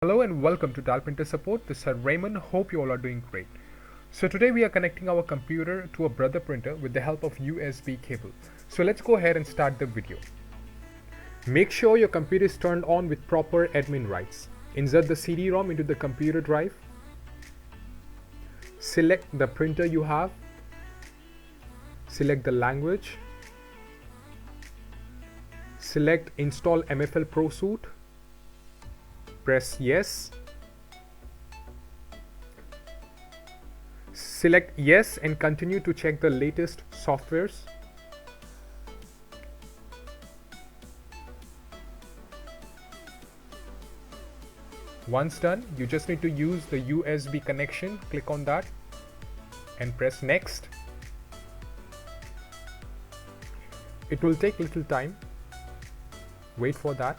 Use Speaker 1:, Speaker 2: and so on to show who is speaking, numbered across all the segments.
Speaker 1: Hello and welcome to Dial Printer Support. This is Raymond. Hope you all are doing great. So today we are connecting our computer to a brother printer with the help of USB cable. So let's go ahead and start the video. Make sure your computer is turned on with proper admin rights. Insert the CD-ROM into the computer drive. Select the printer you have. Select the language. Select Install MFL Pro Suite. Press yes. Select yes and continue to check the latest softwares. Once done, you just need to use the USB connection. Click on that and press next. It will take little time. Wait for that.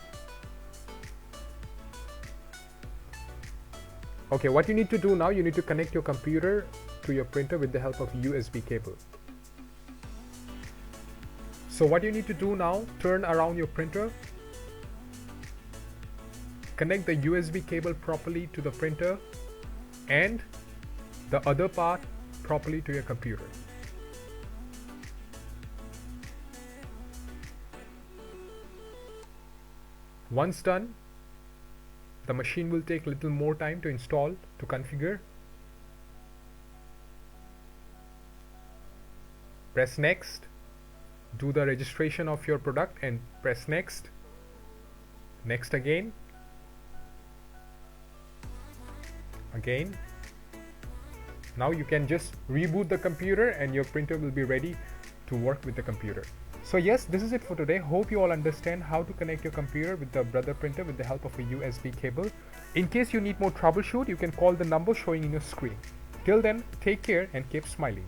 Speaker 1: Okay, what you need to do now, you need to connect your computer to your printer with the help of USB cable. So what you need to do now, turn around your printer, connect the USB cable properly to the printer and the other part properly to your computer. Once done, the machine will take a little more time to install, to configure. Press next. Do the registration of your product and press next. Next again. Again. Now you can just reboot the computer and your printer will be ready to work with the computer. So yes, this is it for today. Hope you all understand how to connect your computer with the brother printer with the help of a USB cable. In case you need more troubleshoot, you can call the number showing in your screen. Till then, take care and keep smiling.